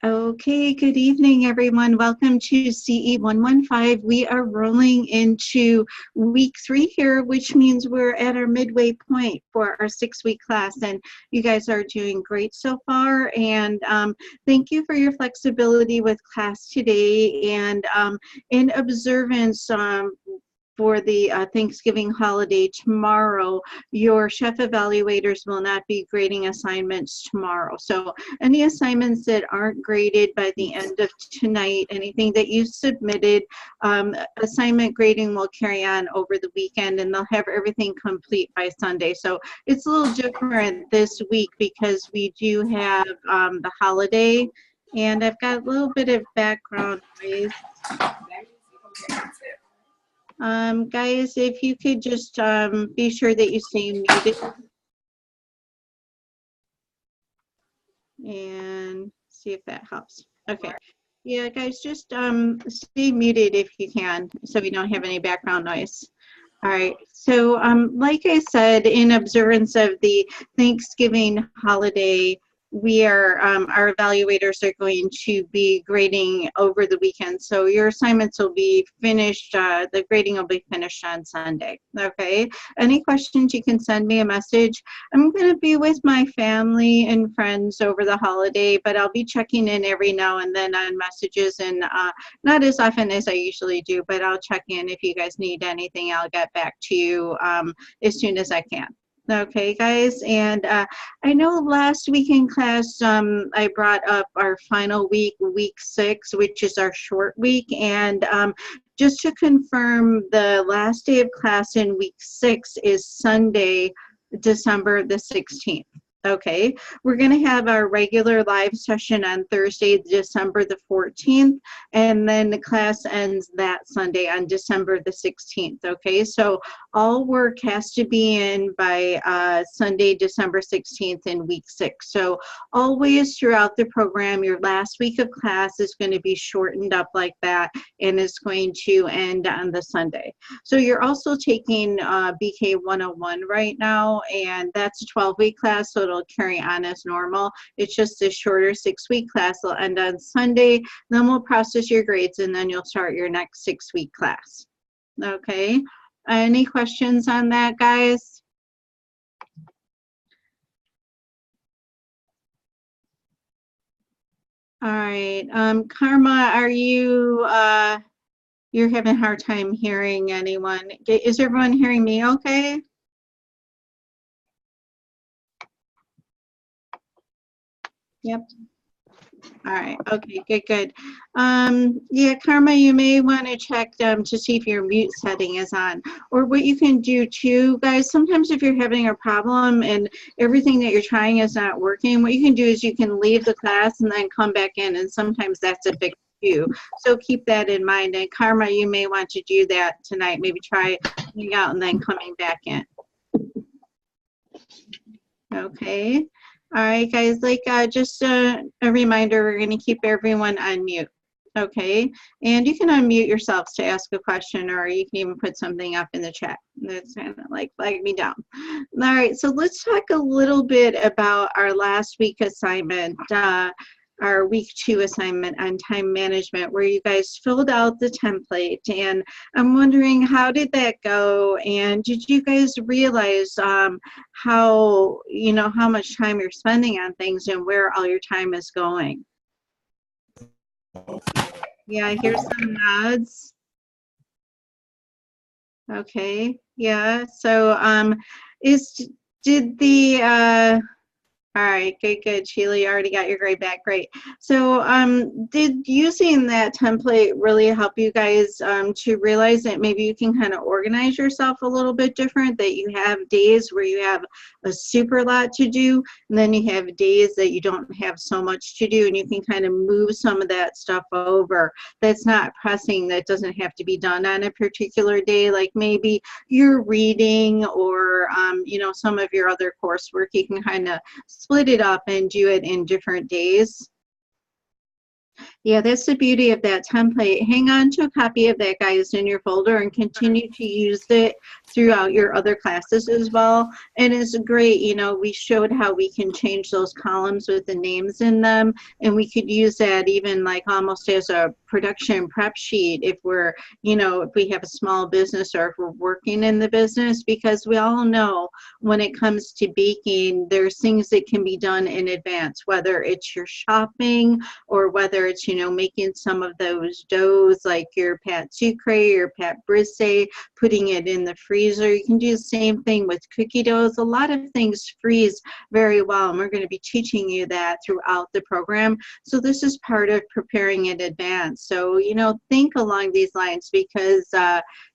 Okay, good evening, everyone. Welcome to CE 115. We are rolling into week 3 here, which means we're at our midway point for our 6-week class, and you guys are doing great so far. And thank you for your flexibility with class today. And in observance for the Thanksgiving holiday tomorrow, your chef evaluators will not be grading assignments tomorrow. So any assignments that aren't graded by the end of tonight, anything that you submitted, assignment grading will carry on over the weekend, and they'll have everything complete by Sunday. So it's a little different this week because we do have the holiday, and I've got a little bit of background noise. Guys, if you could just be sure that you stay muted. And see if that helps. Okay. Yeah, guys, just stay muted if you can so we don't have any background noise. All right. So like I said, in observance of the Thanksgiving holiday, we are, our evaluators are going to be grading over the weekend. So your assignments will be finished, the grading will be finished on Sunday, okay? Any questions, you can send me a message. I'm gonna be with my family and friends over the holiday, but I'll be checking in every now and then on messages, and not as often as I usually do, but I'll check in. If you guys need anything, I'll get back to you as soon as I can. Okay, guys, and I know last week in class I brought up our final week, week 6, which is our short week, and just to confirm, the last day of class in week 6 is Sunday, December the 16th. Okay, we're going to have our regular live session on Thursday, December the 14th, and then the class ends that Sunday on December the 16th. Okay, so all work has to be in by Sunday, December 16th in week 6. So always throughout the program, your last week of class is going to be shortened up like that, and it's going to end on the Sunday. So you're also taking BK 101 right now, and that's a 12-week class, so it'll carry on as normal. It's just a shorter 6-week class. It'll end on Sunday, then we'll process your grades, and then you'll start your next 6-week class. Okay, any questions on that, guys? All right, Karma, are you, you're having a hard time hearing anyone. Is everyone hearing me okay? Yep. All right. Okay, good. Yeah, Karma, you may want to check to see if your mute setting is on. Or what you can do too, guys, sometimes if you're having a problem and everything that you're trying is not working, what you can do is you can leave the class and then come back in, and sometimes that's a fix too. So keep that in mind. And Karma, you may want to do that tonight. Maybe try going out and then coming back in. Okay. All right, guys, like just a reminder, we're going to keep everyone on mute. Okay, and you can unmute yourselves to ask a question, or you can even put something up in the chat. That's kind of like flag me down. All right, so let's talk a little bit about our last week assignment, our week 2 assignment on time management, where you guys filled out the template, and I'm wondering, how did that go? And did you guys realize how, you know, how much time you're spending on things and where all your time is going? Yeah, I hear some nods. Okay, yeah, so did the all right, good. Sheila, you already got your grade back. Great. So did using that template really help you guys to realize that maybe you can kind of organize yourself a little bit different, that you have days where you have a super lot to do, and then you have days that you don't have so much to do, and you can kind of move some of that stuff over that's not pressing, that doesn't have to be done on a particular day, like maybe you're reading or, you know, some of your other coursework. You can kind of split it up and do it in different days. Yeah, that's the beauty of that template. Hang on to a copy of that, guys, in your folder and continue to use it throughout your other classes as well. And it's great, you know, we showed how we can change those columns with the names in them, and we could use that even like almost as a production prep sheet if we're, you know, if we have a small business or if we're working in the business, because we all know when it comes to baking, there's things that can be done in advance, whether it's your shopping or whether it's, you know, making some of those doughs like your pâte sucrée, your pâte brisée, putting it in the freezer. You can do the same thing with cookie doughs. A lot of things freeze very well, and we're going to be teaching you that throughout the program. So this is part of preparing in advance. So, you know, think along these lines, because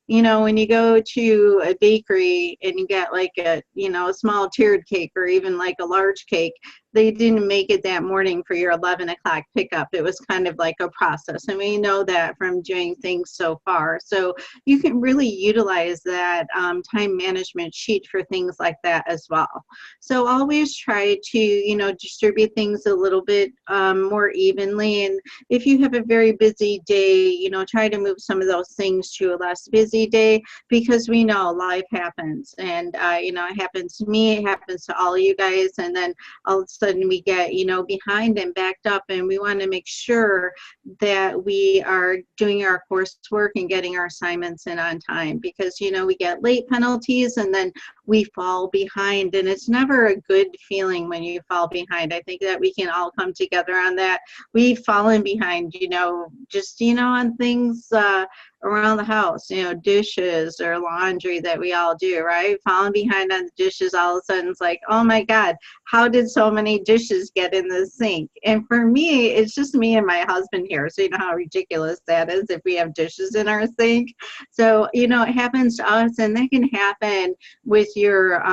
you know, when you go to a bakery and you get like a, you know, a small tiered cake or even like a large cake, they didn't make it that morning for your 11 o'clock pickup. It was kind of like a process. And we know that from doing things so far. So you can really utilize that time management sheet for things like that as well. So always try to, you know, distribute things a little bit more evenly. And if you have a very busy day, you know, try to move some of those things to a less busy day, because we know life happens. And, you know, it happens to me, it happens to all of you guys. And then all of a sudden we get, you know, behind and backed up, and we want to make sure that we are doing our coursework and getting our assignments in on time, because, you know, we get late penalties and then we fall behind, and it's never a good feeling when you fall behind. I think that we can all come together on that. We've fallen behind, you know, just, you know, on things around the house, you know, dishes or laundry that we all do, right? Falling behind on the dishes, all of a sudden it's like, oh my God, how did so many dishes get in the sink? And for me, it's just me and my husband here. So you know how ridiculous that is if we have dishes in our sink. So, you know, it happens to us, and that can happen with your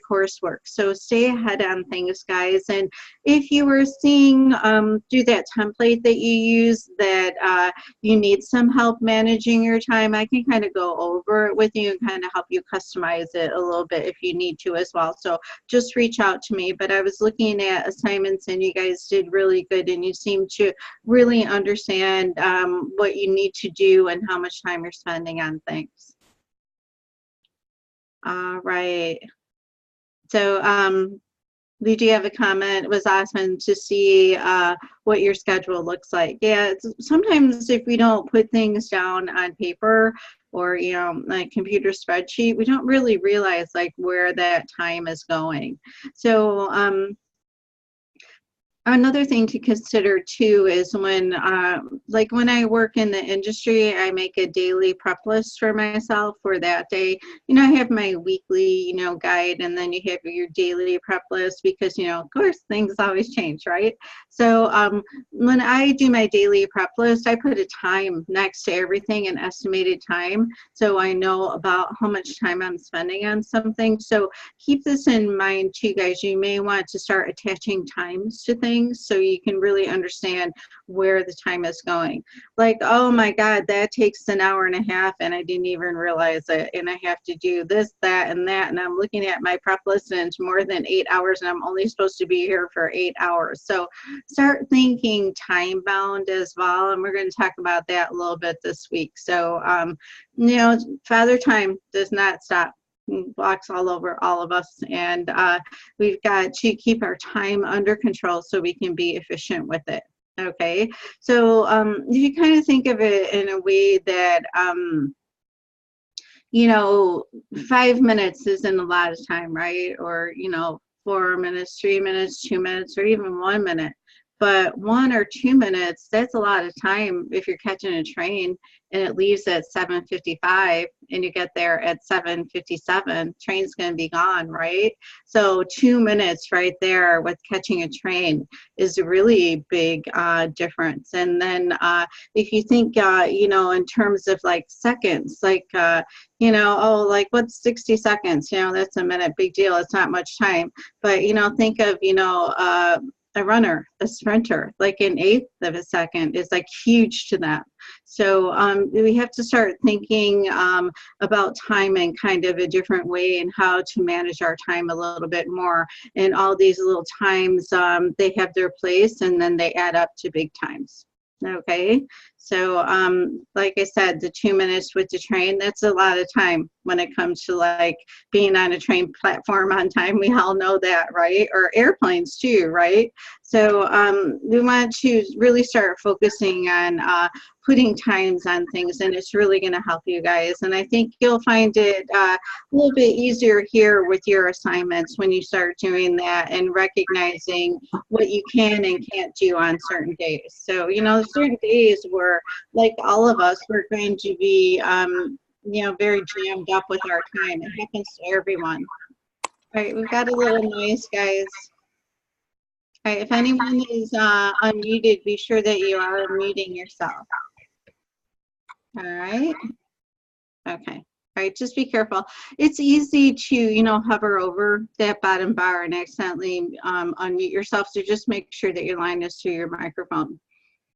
coursework. So stay ahead on things, guys. And if you were seeing through that template that you use that you need some help managing your time, I can kind of go over it with you and kind of help you customize it a little bit if you need to as well. So just reach out to me. But I was looking at assignments and you guys did really good, and you seem to really understand what you need to do and how much time you're spending on things. All right. So did you have a comment? It was awesome to see what your schedule looks like. Yeah, sometimes if we don't put things down on paper or, you know, a computer spreadsheet, we don't really realize like where that time is going. So another thing to consider too is when, like when I work in the industry, I make a daily prep list for myself for that day. You know, I have my weekly, you know, guide, and then you have your daily prep list because, you know, of course, things always change, right? So when I do my daily prep list, I put a time next to everything, an estimated time, so I know about how much time I'm spending on something. So keep this in mind too, guys. You may want to start attaching times to things so you can really understand where the time is going. Like, oh my God, that takes an hour and a half and I didn't even realize it, and I have to do this, that, and that, and I'm looking at my prep list and it's more than 8 hours and I'm only supposed to be here for 8 hours. So start thinking time bound as well, and we're going to talk about that a little bit this week. So you know, Father Time does not stop. Blocks all over all of us, and we've got to keep our time under control so we can be efficient with it. Okay, so if you kind of think of it in a way that you know, 5 minutes isn't a lot of time, right? Or, you know, 4 minutes, 3 minutes, 2 minutes, or even 1 minute. But 1 or 2 minutes, that's a lot of time if you're catching a train and it leaves at 7:55 and you get there at 7:57, train's going to be gone, right? So 2 minutes right there with catching a train is a really big difference. And then if you think, you know, in terms of like seconds, like, you know, oh, like what's 60 seconds? You know, that's a minute, big deal. It's not much time. But, you know, think of, you know, a runner, a sprinter, like an eighth of a second is like huge to them. So we have to start thinking about time in kind of a different way and how to manage our time a little bit more. And all these little times, they have their place and then they add up to big times. Okay, so like I said, the 2 minutes with the train, that's a lot of time when it comes to like being on a train platform on time. We all know that, right? Or airplanes too, right? So we want to really start focusing on putting times on things, and it's really going to help you guys. And I think you'll find it a little bit easier here with your assignments when you start doing that and recognizing what you can and can't do on certain days. So, you know, certain days where, like all of us, we're going to be, you know, very jammed up with our time. It happens to everyone. All right, we've got a little noise, guys. All right, if anyone is unmuted, be sure that you are muting yourself. All right. Okay. All right, just be careful. It's easy to, you know, hover over that bottom bar and accidentally unmute yourself. So just make sure that your line is to your microphone.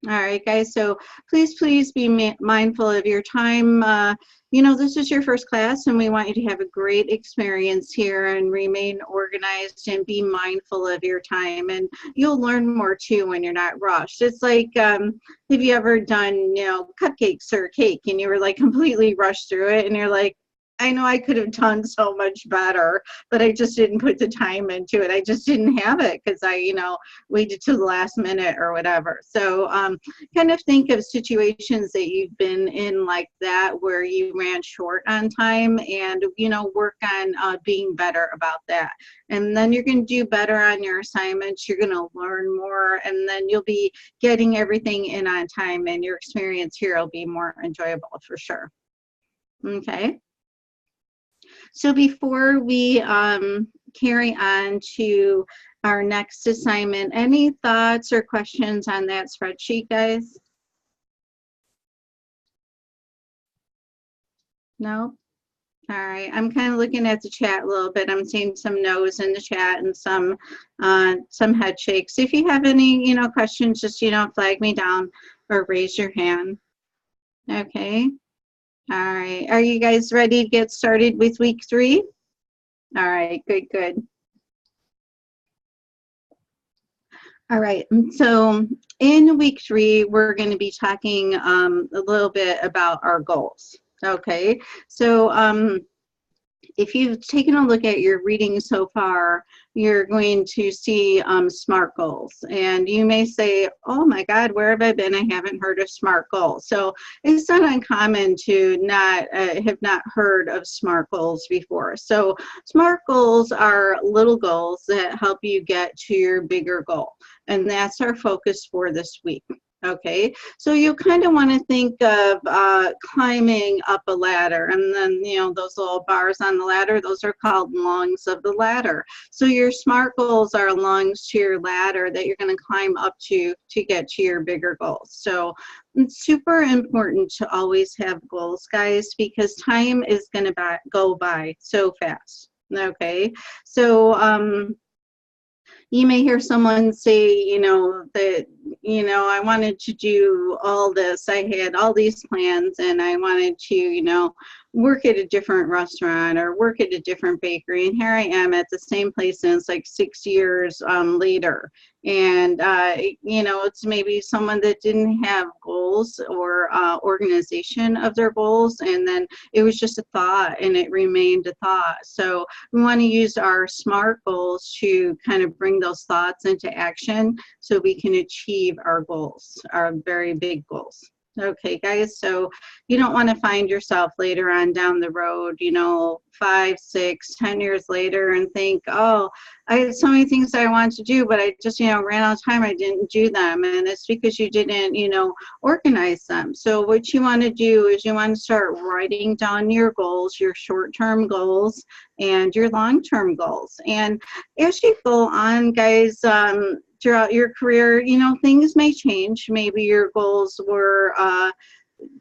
All right, guys, so please be mindful of your time. You know, this is your first class, and we want you to have a great experience here and remain organized and be mindful of your time. And you'll learn more, too, when you're not rushed. It's like, have you ever done, you know, cupcakes or cake, and you were, like, completely rushed through it, and you're like, I know I could have done so much better, but I just didn't put the time into it. I just didn't have it because I, you know, waited till the last minute or whatever. So kind of think of situations that you've been in like that where you ran short on time, and, you know, work on being better about that. And then you're going to do better on your assignments. You're going to learn more, and then you'll be getting everything in on time, and your experience here will be more enjoyable for sure. Okay. So before we carry on to our next assignment, any thoughts or questions on that spreadsheet, guys? No? All right, I'm kind of looking at the chat a little bit. I'm seeing some no's in the chat and some head shakes. If you have any, you know, questions, just, you know, flag me down or raise your hand. Okay. All right, are you guys ready to get started with week 3? All right, good. All right, so in week 3, we're going to be talking a little bit about our goals. Okay, so if you've taken a look at your reading so far, you're going to see SMART goals. And you may say, oh my God, where have I been? I haven't heard of SMART goals. So it's not uncommon to not have not heard of SMART goals before. So SMART goals are little goals that help you get to your bigger goal. And that's our focus for this week. Okay, so you kind of want to think of climbing up a ladder, and then, you know, those little bars on the ladder, those are called lungs of the ladder. So your SMART goals are lungs to your ladder that you're going to climb up to get to your bigger goals. So it's super important to always have goals, guys, because time is going to go by so fast. Okay, so you may hear someone say, you know, that, you know, I wanted to do all this. I had all these plans, and I wanted to, you know, work at a different restaurant or work at a different bakery. And here I am at the same place, and it's like 6 years later. And, you know, it's maybe someone that didn't have goals or organization of their goals. And then it was just a thought, and it remained a thought. So we want to use our SMART goals to kind of bring those thoughts into action so we can achieve our goals, our very big goals. Okay, guys, so you don't want to find yourself later on down the road, you know, 5, 6, 10 years later and think, oh, I had so many things I wanted to do, but I just, you know, ran out of time. I didn't do them. And it's because you didn't, you know, organize them. So what you want to do is you want to start writing down your goals, your short-term goals and your long-term goals. And as you go on, guys, throughout your career, you know, things may change. Maybe your goals were,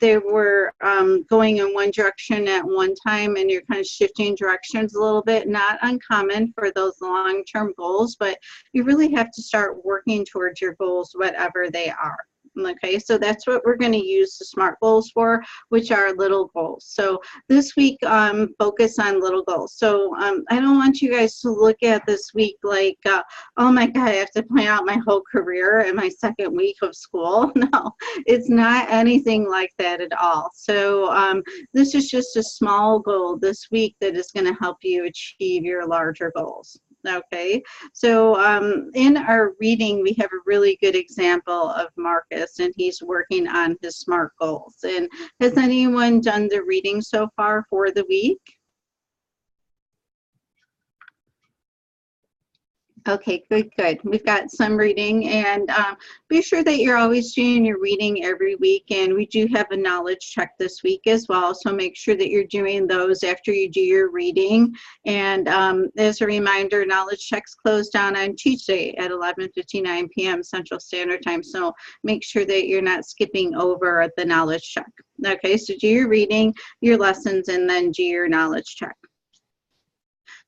they were going in one direction at one time, and you're kind of shifting directions a little bit. Not uncommon for those long-term goals, but you really have to start working towards your goals, whatever they are. Okay, so that's what we're going to use the SMART goals for, which are little goals. So this week, focus on little goals. So I don't want you guys to look at this week like, oh my God, I have to plan out my whole career in my second week of school. No, it's not anything like that at all. So this is just a small goal this week that is going to help you achieve your larger goals. Okay, so in our reading, we have a really good example of Marcus, and he's working on his SMART goals. And has anyone done the reading so far for the week? Okay, good, good. We've got some reading, and be sure that you're always doing your reading every week, and we do have a knowledge check this week as well, so make sure that you're doing those after you do your reading. And as a reminder, knowledge checks close down on Tuesday at 11:59 p.m. Central Standard Time, so make sure that you're not skipping over the knowledge check. Okay, so do your reading, your lessons, and then do your knowledge check.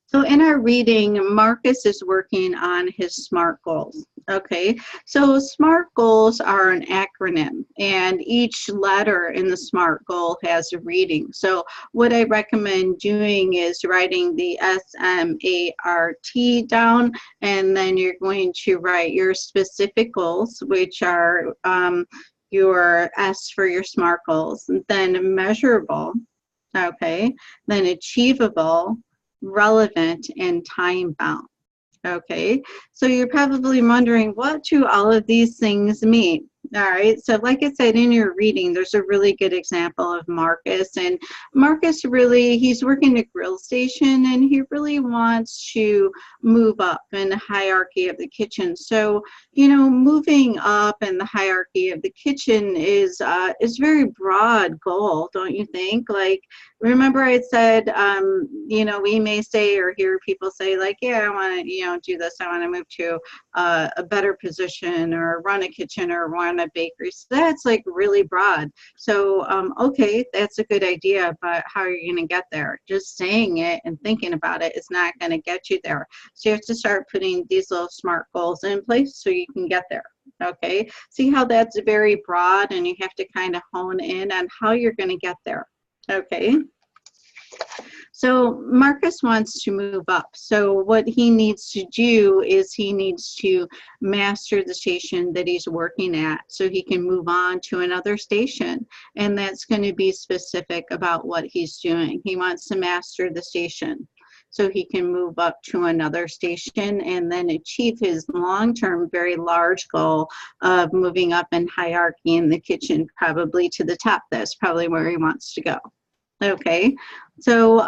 So in our reading, Marcus is working on his SMART goals. Okay, so SMART goals are an acronym, and each letter in the SMART goal has a reading. So what I recommend doing is writing the SMART down, and then you're going to write your specific goals, which are your S for your SMART goals, then measurable, okay, then achievable, relevant, and time bound. Okay, so you're probably wondering, what do all of these things mean? All right, so like I said, in your reading, there's a really good example of Marcus, and Marcus really, he's working a grill station, and he really wants to move up in the hierarchy of the kitchen. So, you know, moving up in the hierarchy of the kitchen is very broad goal, don't you think? Like, remember I said, you know, we may say or hear people say like, yeah, I want to, you know, do this. I want to move to a better position or run a kitchen or run a bakery. So that's like really broad. So, okay, that's a good idea, but how are you going to get there? Just saying it and thinking about it is not going to get you there. So you have to start putting these little SMART goals in place so you can get there. Okay, see how that's very broad, and you have to kind of hone in on how you're going to get there. Okay, so Marcus wants to move up. So what he needs to do is he needs to master the station that he's working at so he can move on to another station. And that's going to be specific about what he's doing. He wants to master the station so he can move up to another station and then achieve his long-term, very large goal of moving up in hierarchy in the kitchen, probably to the top. That's probably where he wants to go. Okay, so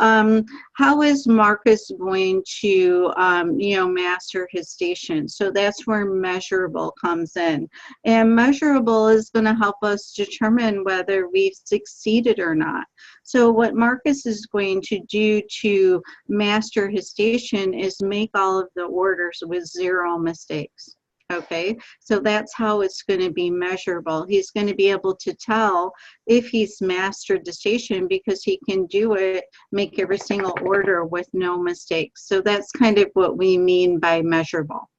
how is Marcus going to, you know, master his station? So that's where measurable comes in. And measurable is going to help us determine whether we've succeeded or not. So what Marcus is going to do to master his station is make all of the orders with 0 mistakes. Okay, so that's how it's going to be measurable. He's going to be able to tell if he's mastered the station because he can do it, make every single order with no mistakes. So that's kind of what we mean by measurable.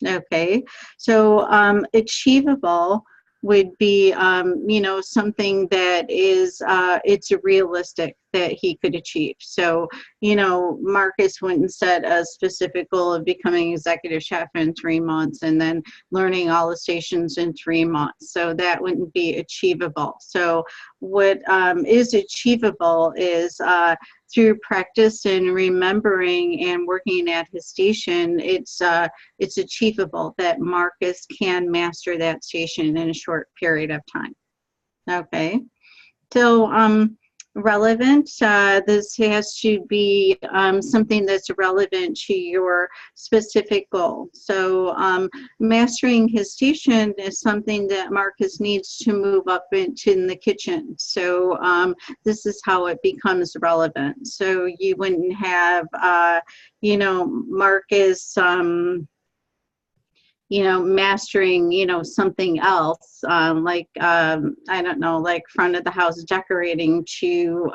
Okay, so achievable would be, you know, something that is, it's realistic that he could achieve. So, you know, Marcus wouldn't set a specific goal of becoming executive chef in 3 months and then learning all the stations in 3 months. So that wouldn't be achievable. So what is achievable is through practice and remembering and working at his station, it's achievable that Marcus can master that station in a short period of time. Okay, so relevant, this has to be something that's relevant to your specific goal. So mastering his station is something that Marcus needs to move up into the kitchen. So this is how it becomes relevant. So you wouldn't have, you know, Marcus, you know, mastering, you know, something else, like, I don't know, like front of the house decorating to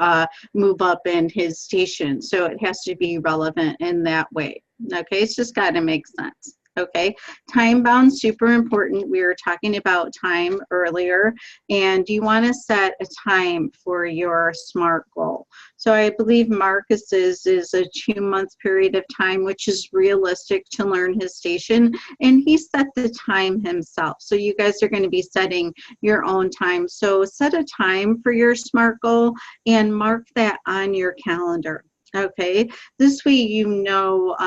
move up in his station. So it has to be relevant in that way. Okay, it's just got to make sense. Okay, time bound, super important. We were talking about time earlier, and you want to set a time for your SMART goal. So I believe Marcus's is a 2-month period of time, which is realistic to learn his station, and he set the time himself. So you guys are going to be setting your own time. So set a time for your SMART goal and mark that on your calendar. Okay, this way you know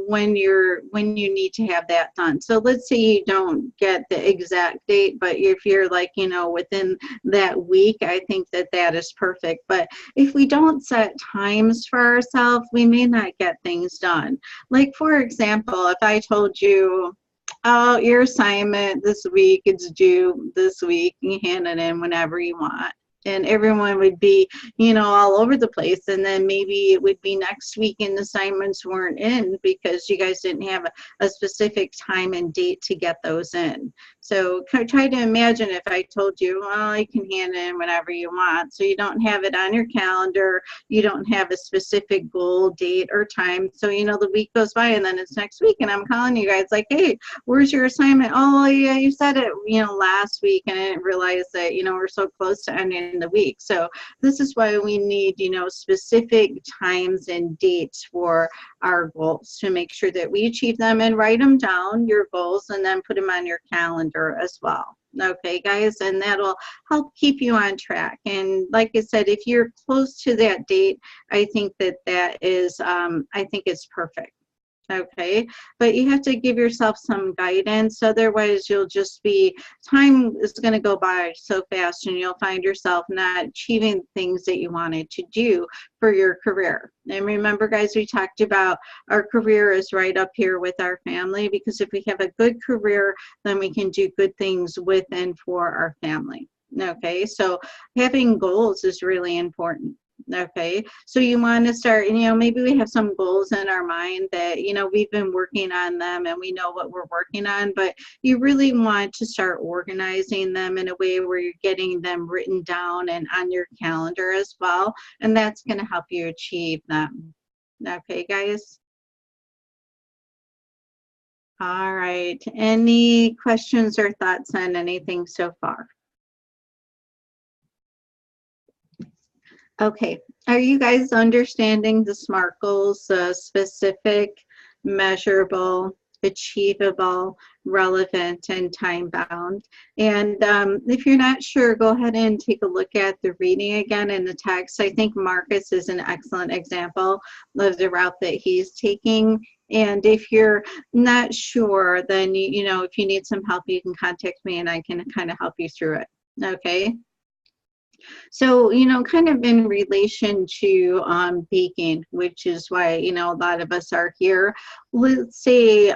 when you need to have that done. So let's say you don't get the exact date, but if you're like, you know, within that week, I think that that is perfect. But if we don't set times for ourselves, we may not get things done. Like, for example, if I told you, oh, your assignment this week, it's due this week, you hand it in whenever you want. And everyone would be, you know, all over the place. And then maybe it would be next week and assignments weren't in because you guys didn't have a specific time and date to get those in. So try to imagine if I told you, well, you can hand it in whenever you want. So you don't have it on your calendar. You don't have a specific goal, date, or time. So, you know, the week goes by and then it's next week. And I'm calling you guys like, hey, where's your assignment? Oh, yeah, you said it, you know, last week. And I didn't realize that, you know, we're so close to ending the week. So this is why we need, you know, specific times and dates for our goals to make sure that we achieve them, and write them down, your goals, and then put them on your calendar as well. Okay, guys, and that'll help keep you on track. And like I said, if you're close to that date, I think that is, I think it's perfect. Okay, but you have to give yourself some guidance, otherwise you'll just be, time is going to go by so fast and you'll find yourself not achieving things that you wanted to do for your career. And remember, guys, we talked about our career is right up here with our family, because if we have a good career, then we can do good things with and for our family. Okay, so having goals is really important. Okay, so you want to start, you know, maybe we have some goals in our mind that, you know, we've been working on them and we know what we're working on, but you really want to start organizing them in a way where you're getting them written down and on your calendar as well, and that's going to help you achieve them. Okay, guys? All right, any questions or thoughts on anything so far? Okay, are you guys understanding the SMART goals? Specific, measurable, achievable, relevant, and time bound. And if you're not sure, go ahead and take a look at the reading again in the text. I think Marcus is an excellent example of the route that he's taking. And if you're not sure, then you know, if you need some help, you can contact me and I can kind of help you through it. Okay. So, you know, kind of in relation to baking, which is why, you know, a lot of us are here. Let's say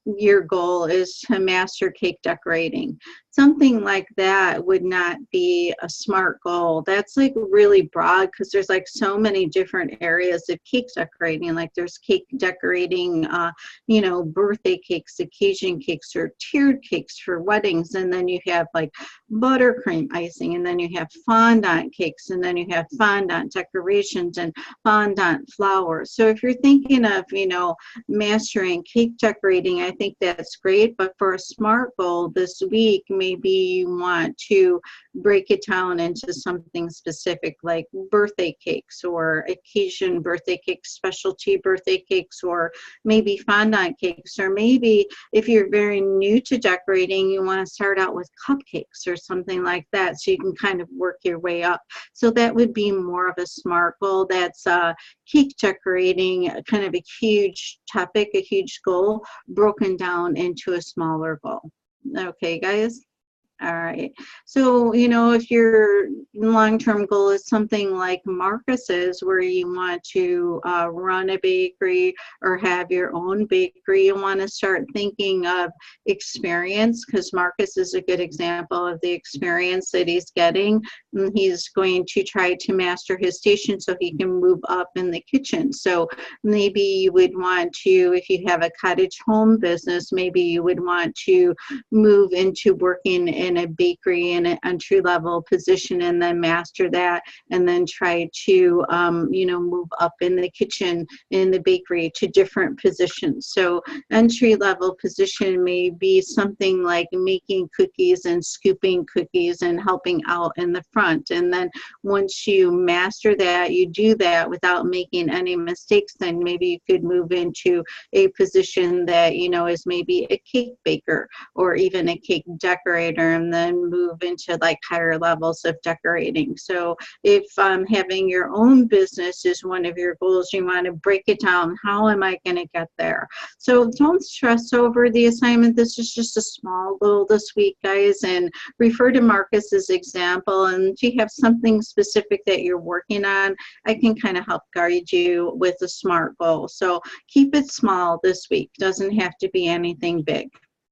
your goal is to master cake decorating. Something like that would not be a SMART goal. That's like really broad, because there's like so many different areas of cake decorating. Like there's cake decorating, you know, birthday cakes, occasion cakes, or tiered cakes for weddings. And then you have like buttercream icing, and then you have fondant cakes, and then you have fondant decorations and fondant flowers. So if you're thinking of, you know, mastering cake decorating, I think that's great. But for a SMART goal this week, maybe you want to break it down into something specific, like birthday cakes or occasion birthday cakes, specialty birthday cakes, or maybe fondant cakes. Or maybe if you're very new to decorating, you want to start out with cupcakes or something like that, so you can kind of work your way up. So that would be more of a SMART goal. That's cake decorating, kind of a huge topic, a huge goal, broken down into a smaller goal. Okay, guys? All right. So, you know, if your long-term goal is something like Marcus's, where you want to run a bakery or have your own bakery, you want to start thinking of experience, because Marcus is a good example of the experience that he's getting. And he's going to try to master his station so he can move up in the kitchen. So maybe you would want to, if you have a cottage home business, maybe you would want to move into working in in a bakery in an entry-level position and then master that, and then try to, move up in the kitchen, in the bakery, to different positions. So entry-level position may be something like making cookies and scooping cookies and helping out in the front. And then once you master that, you do that without making any mistakes, then maybe you could move into a position that, is maybe a cake baker or even a cake decorator, and then move into like higher levels of decorating. So if having your own business is one of your goals, you want to break it down. How am I going to get there? So don't stress over the assignment. This is just a small goal this week, guys, and refer to Marcus's example. And if you have something specific that you're working on, I can kind of help guide you with a SMART goal. So keep it small this week. Doesn't have to be anything big.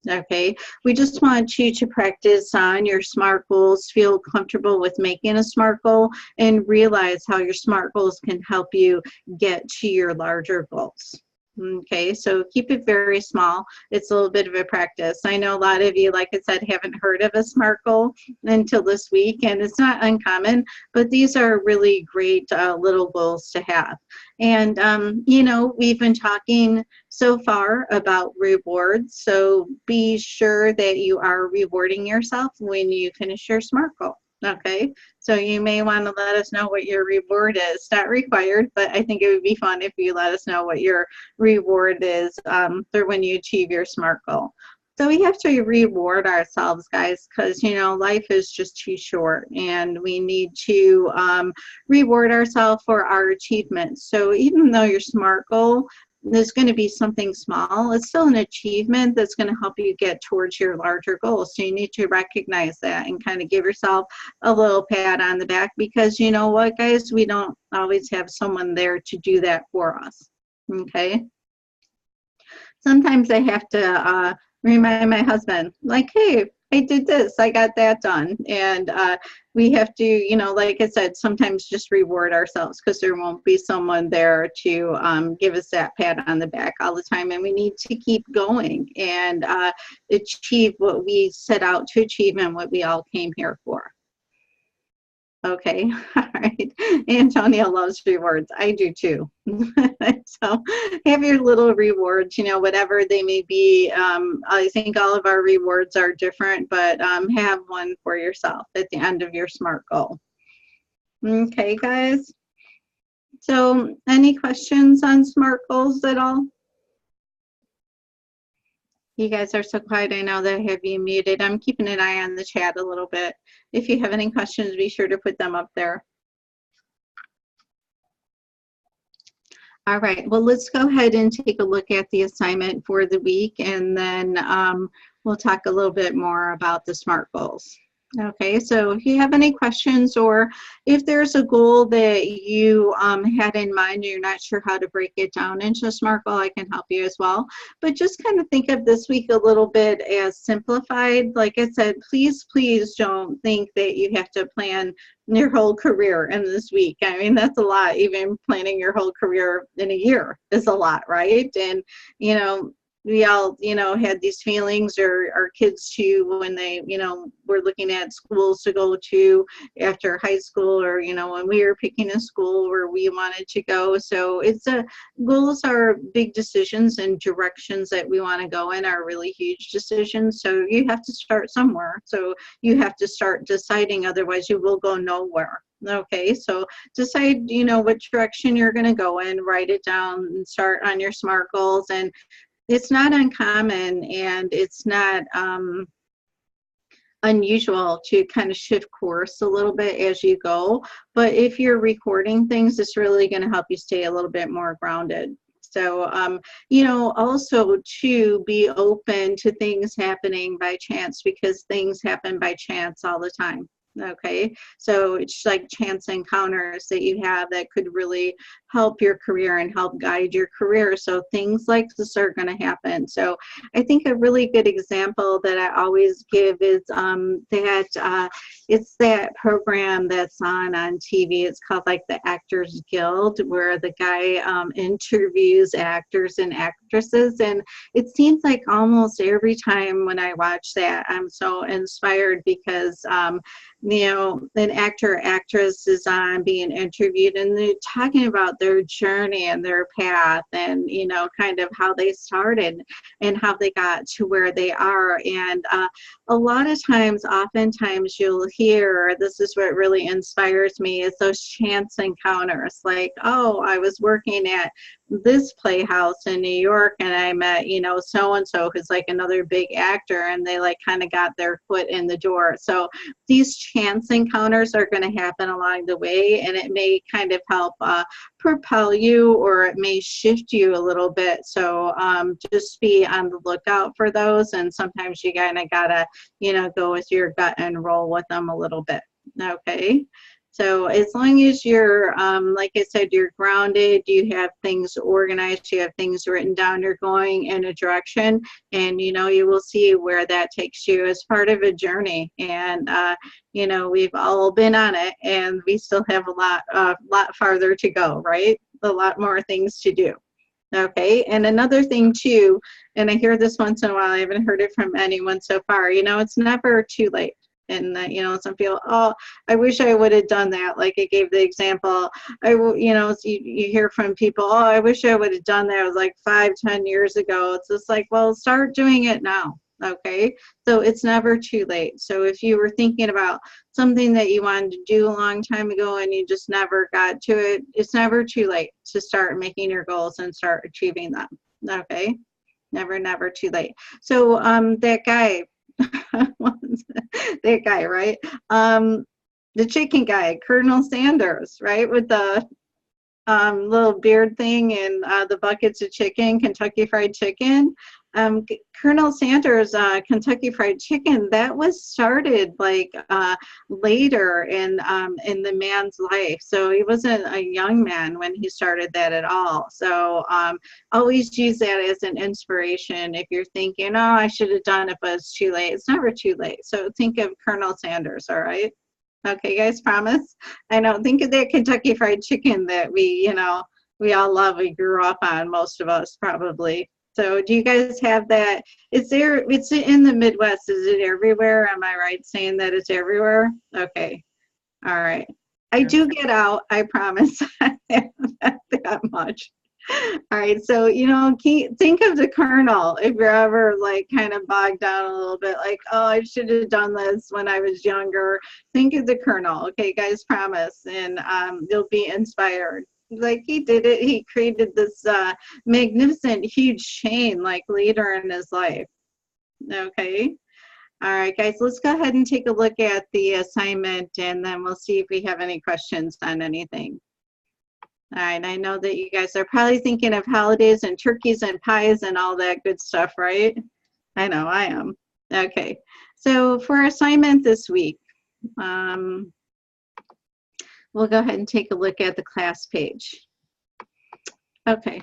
Okay, we just want you to practice on your SMART goals, feel comfortable with making a SMART goal, and realize how your SMART goals can help you get to your larger goals. Okay, so keep it very small. It's a little bit of a practice. I know a lot of you, like I said, haven't heard of a SMART goal until this week, and it's not uncommon, but these are really great little goals to have. And, we've been talking so far about rewards, so be sure that you are rewarding yourself when you finish your SMART goal. Okay, so you may want to let us know what your reward is. Not required, but I think it would be fun if you let us know what your reward is for when you achieve your SMART goal. So we have to reward ourselves, guys, because, life is just too short, and we need to reward ourselves for our achievements. So even though your SMART goal is going to be something small, it's still an achievement that's going to help you get towards your larger goals. So you need to recognize that and kind of give yourself a little pat on the back, because you know what, guys, we don't always have someone there to do that for us. Okay, sometimes I have to remind my husband, like, hey, I did this, I got that done. And we have to, like I said, sometimes just reward ourselves, because there won't be someone there to give us that pat on the back all the time. And we need to keep going and achieve what we set out to achieve and what we all came here for. Okay, all right. Antonia loves rewards. I do too. So have your little rewards, whatever they may be. I think all of our rewards are different, but have one for yourself at the end of your SMART goal. Okay, guys. So any questions on SMART goals at all? You guys are so quiet. I know that I have you muted. I'm keeping an eye on the chat a little bit. If you have any questions, be sure to put them up there. All right, well, let's go ahead and take a look at the assignment for the week, and then we'll talk a little bit more about the SMART goals. Okay, so if you have any questions, or if there's a goal that you had in mind and you're not sure how to break it down into a SMART goal, I can help you as well. But just kind of think of this week a little bit as simplified. Like I said, please don't think that you have to plan your whole career in this week. I mean, that's a lot. Even planning your whole career in a year is a lot, right? And, we all, had these feelings, or our kids too, when they, were looking at schools to go to after high school, or, when we were picking a school where we wanted to go. So goals are big decisions, and directions that we want to go in are really huge decisions. So you have to start somewhere. So you have to start deciding, otherwise you will go nowhere. Okay, so decide, what direction you're going to go in, write it down, and start on your SMART goals. And it's not uncommon, and it's not unusual to kind of shift course a little bit as you go. But if you're recording things, it's really going to help you stay a little bit more grounded. So, also to be open to things happening by chance, because things happen by chance all the time. Okay, so it's like chance encounters that you have that could really help your career and help guide your career. So things like this are going to happen. So I think a really good example that I always give is it's that program that's on TV. It's called like the Actors Guild, where the guy interviews actors and actresses. And it seems like almost every time when I watch that, I'm so inspired because, an actor or actress is on being interviewed and they're talking about their journey and their path and, kind of how they started and how they got to where they are. And a lot of times, oftentimes you'll hear, this is what really inspires me, is those chance encounters. Like, oh, I was working at this playhouse in New York and I met, so-and-so who's like another big actor, and they like kind of got their foot in the door. So these chance encounters are going to happen along the way, and it may kind of help propel you, or it may shift you a little bit. So just be on the lookout for those, and sometimes you kind of gotta go with your gut and roll with them a little bit. Okay, so as long as you're like I said, you're grounded, you have things organized, you have things written down, you're going in a direction, and you will see where that takes you as part of a journey. And we've all been on it, and we still have a lot farther to go, right? A lot more things to do. Okay, and another thing too, and I hear this once in a while, I haven't heard it from anyone so far, it's never too late. And some people, oh, I wish I would have done that. Like I gave the example, you hear from people, oh, I wish I would have done that. It was like 5-10 years ago. It's just like, well, start doing it now. Okay, so it's never too late. So if you were thinking about something that you wanted to do a long time ago and you just never got to it, it's never too late to start making your goals and start achieving them. Okay, never too late. So that guy, that guy, right? The chicken guy, Colonel Sanders, right? With the little beard thing and the buckets of chicken, Kentucky Fried Chicken. Colonel Sanders, Kentucky Fried Chicken, that was started like later in the man's life. So he wasn't a young man when he started that at all. So always use that as an inspiration. If you're thinking, oh, I should have done it, but it's too late. It's never too late. So think of Colonel Sanders, all right? Okay, guys, promise? I know, think of that Kentucky Fried Chicken that we all love, we grew up on, most of us probably. So do you guys have that? It's in the Midwest. Is it everywhere? Am I right saying that it's everywhere? Okay. All right. I do get out, I promise. I have that much. All right. So, think of the Colonel if you're ever like kind of bogged down a little bit, like, oh, I should have done this when I was younger. Think of the Colonel. Okay, guys, promise. And you'll be inspired. Like he did it, he created this magnificent, huge chain like later in his life. Okay. All right, guys, let's go ahead and take a look at the assignment, and then we'll see if we have any questions on anything. All right, I know that you guys are probably thinking of holidays and turkeys and pies and all that good stuff, right? I know I am. Okay, so for our assignment this week, we'll go ahead and take a look at the class page. Okay.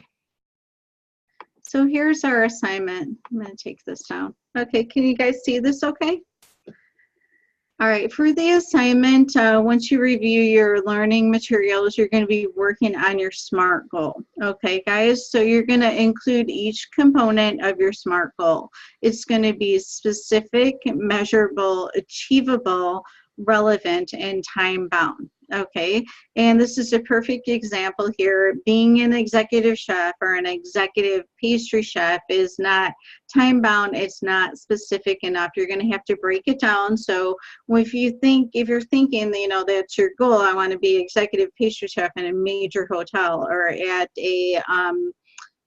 So here's our assignment. I'm going to take this down. Okay, can you guys see this okay? All right, for the assignment, once you review your learning materials, you're going to be working on your SMART goal. Okay, guys, so you're going to include each component of your SMART goal. It's going to be specific, measurable, achievable, relevant, and time-bound. Okay, and this is a perfect example here. Being an executive chef or an executive pastry chef is not time-bound, it's not specific enough. You're going to have to break it down. So if you're thinking, that's your goal, I want to be executive pastry chef in a major hotel or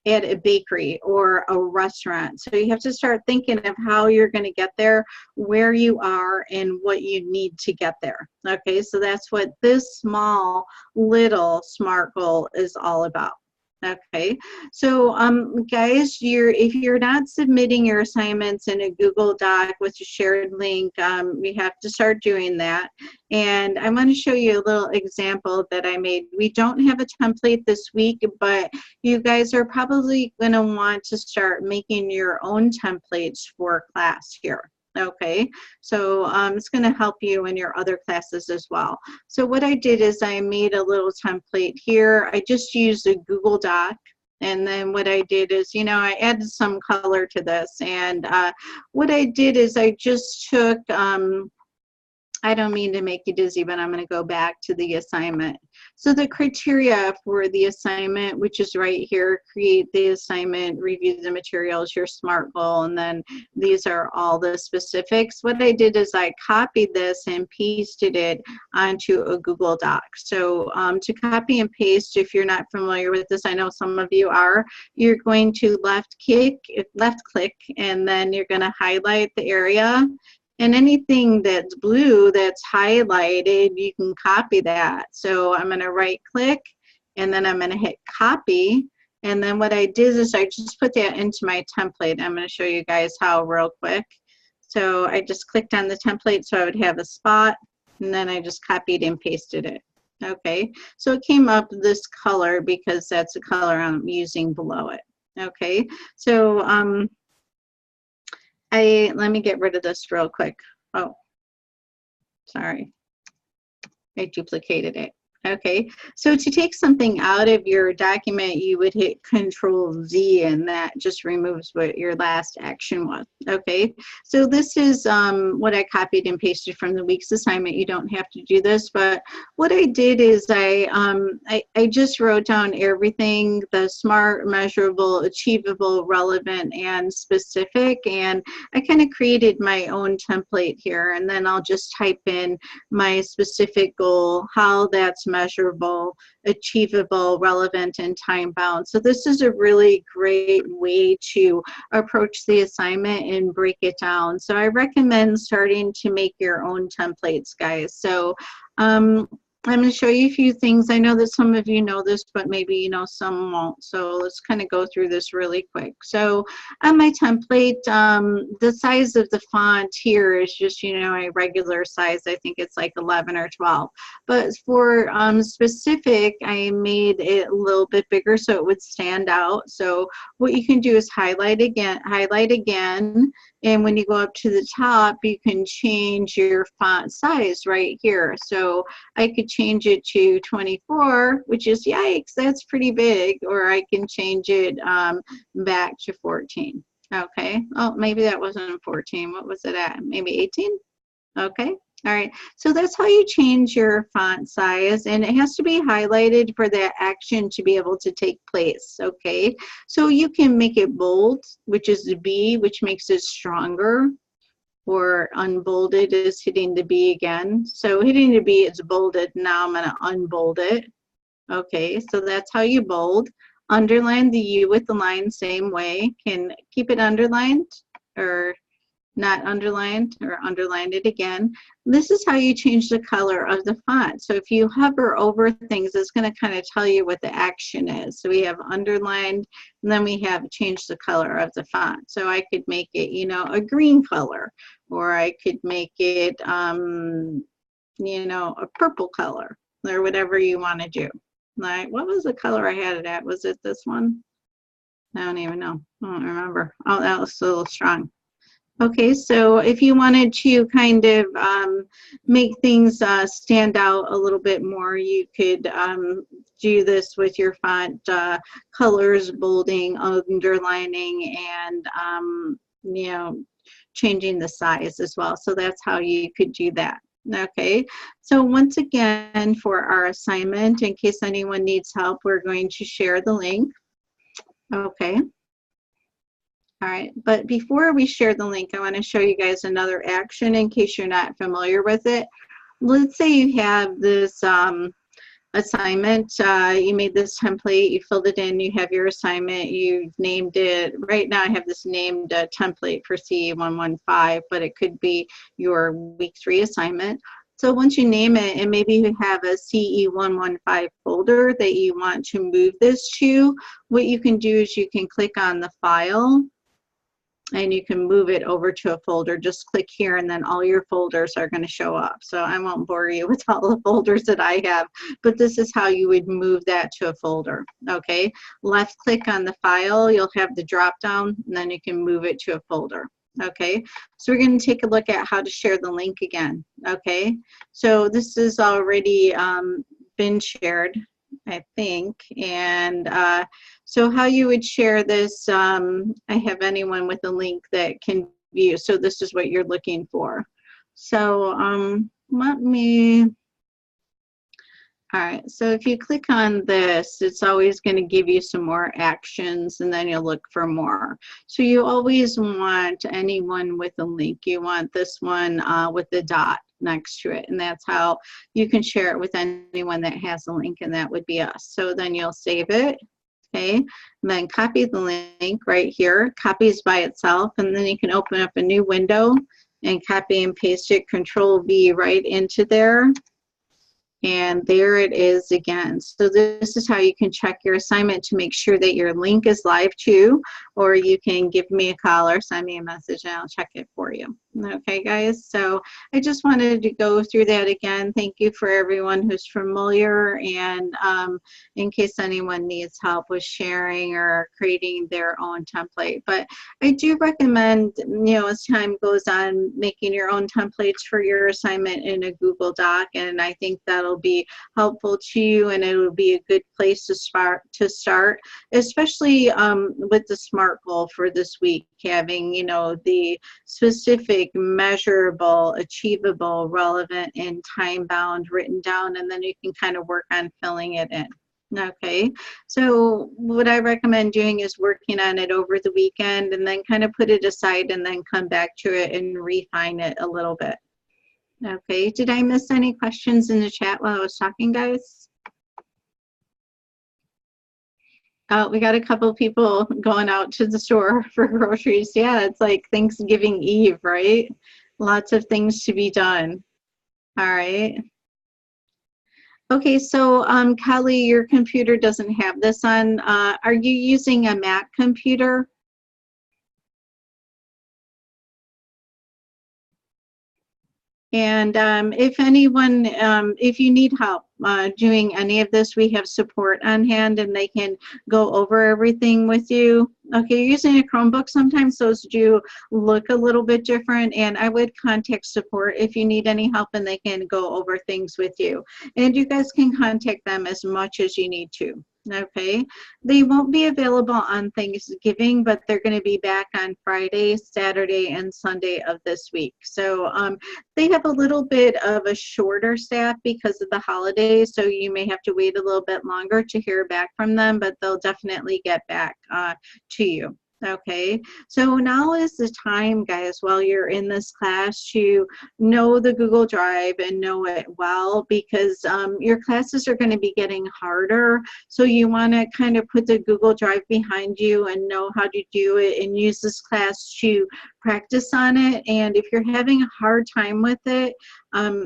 at a bakery or a restaurant. So you have to start thinking of how you're going to get there, where you are, and what you need to get there. Okay, so that's what this small little SMART goal is all about. Okay, so guys, if you're not submitting your assignments in a Google Doc with a shared link, we have to start doing that. And I want to show you a little example that I made. We don't have a template this week, but you guys are probably going to want to start making your own templates for class here. Okay, so it's going to help you in your other classes as well. So what I did is I made a little template here. I just used a Google Doc. And then what I did is, you know, I added some color to this. And what I did is I just took, I don't mean to make you dizzy, but I'm going to go back to the assignment. So the criteria for the assignment, which is right here, create the assignment, review the materials, your SMART goal, and then these are all the specifics. What I did is I copied this and pasted it onto a Google Doc. So to copy and paste, if you're not familiar with this, I know some of you are, you're going to left click, and then you're going to highlight the area. And anything that's blue that's highlighted, you can copy that. So I'm going to right click and then I'm going to hit copy. And then what I did is I just put that into my template. I'm going to show you guys how real quick. So I just clicked on the template so I would have a spot, and then I just copied and pasted it. Okay, so it came up this color because that's the color I'm using below it. Okay, so let me get rid of this real quick. Oh, sorry. I duplicated it. Okay, so to take something out of your document, you would hit Control Z, and that just removes what your last action was. Okay, so this is what I copied and pasted from the week's assignment. You don't have to do this, but what I did is I just wrote down everything, the SMART, measurable, achievable, relevant, and specific, and I kind of created my own template here, and then I'll just type in my specific goal, how that's measurable, achievable, relevant, and time bound. So this is a really great way to approach the assignment and break it down. So I recommend starting to make your own templates, guys. So I'm going to show you a few things. I know that some of you know this, but maybe you know some won't. So let's kind of go through this really quick. So on my template, the size of the font here is just, you know, a regular size. I think it's like 11 or 12. But for specific, I made it a little bit bigger so it would stand out. So what you can do is highlight again, and when you go up to the top, you can change your font size right here. So I could change it to 24, which is, yikes, that's pretty big, or I can change it back to 14. Okay, oh, maybe that wasn't 14. What was it at? Maybe 18? Okay. All right, so that's how you change your font size, and it has to be highlighted for that action to be able to take place, okay? So you can make it bold, which is the B, which makes it stronger, or unbolded is hitting the B again. So hitting the B is bolded. Now I'm gonna unbold it. Okay, so that's how you bold. Underline the U with the line same way. Can keep it underlined or not underlined, or underlined it again. This is how you change the color of the font. So if you hover over things, it's going to kind of tell you what the action is. So we have underlined, and then we have changed the color of the font. So I could make it, you know, a green color, or I could make it, you know, a purple color, or whatever you want to do. Like, what was the color I had it at? Was it this one? I don't even know. I don't remember. Oh, that was a little strong. Okay, so if you wanted to kind of make things stand out a little bit more, you could do this with your font colors, bolding, underlining, and you know, changing the size as well. So that's how you could do that. Okay, so once again, for our assignment, in case anyone needs help, we're going to share the link. Okay. All right, but before we share the link, I want to show you guys another action in case you're not familiar with it. Let's say you have this assignment, you made this template, you filled it in, you have your assignment, you've named it. Right now I have this named template for C115, but it could be your week 3 assignment. So once you name it, and maybe you have a CE115 folder that you want to move this to, what you can do is you can click on the file and you can move it over to a folder. Just click here and then all your folders are going to show up. So I won't bore you with all the folders that I have, but this is how you would move that to a folder. Okay, left click on the file, you'll have the drop down, and then you can move it to a folder. Okay, so we're going to take a look at how to share the link again. Okay, so this has already been shared, I think, and so how you would share this, I have anyone with a link that can view, so this is what you're looking for. So let me, all right, so if you click on this, it's always going to give you some more actions, and then you'll look for more. So you always want anyone with a link. You want this one with the dot next to it, and that's how you can share it with anyone that has a link, and that would be us. So then you'll save it, okay, and then copy the link right here, copies by itself, and then you can open up a new window and copy and paste it, Control V right into there. And there it is again. So this is how you can check your assignment to make sure that your link is live too, or you can give me a call or send me a message and I'll check it for you. Okay, guys, so I just wanted to go through that again. Thank you for everyone who's familiar, and in case anyone needs help with sharing or creating their own template. But I do recommend, you know, as time goes on, making your own templates for your assignment in a Google Doc, and I think that'll be helpful to you, and it will be a good place to start, especially with the SMART goal for this week, having, you know, the specific, measurable, achievable, relevant, and time-bound written down, and then you can kind of work on filling it in. Okay, so what I recommend doing is working on it over the weekend and then kind of put it aside and then come back to it and refine it a little bit. Okay, did I miss any questions in the chat while I was talking, guys? We got a couple people going out to the store for groceries. Yeah, it's like Thanksgiving Eve, right? Lots of things to be done. All right. Okay, so Kelly, your computer doesn't have this on. Are you using a Mac computer? And if anyone, if you need help doing any of this, we have support on hand and they can go over everything with you. Okay, you're using a Chromebook, sometimes those do look a little bit different, and I would contact support if you need any help and they can go over things with you. And you guys can contact them as much as you need to. Okay, they won't be available on Thanksgiving, but they're going to be back on Friday, Saturday, and Sunday of this week. So they have a little bit of a shorter staff because of the holidays, so you may have to wait a little bit longer to hear back from them, but they'll definitely get back to you. Okay, so now is the time, guys, while you're in this class, to know the Google Drive and know it well, because your classes are going to be getting harder. So you want to kind of put the Google Drive behind you and know how to do it and use this class to practice on it. And if you're having a hard time with it,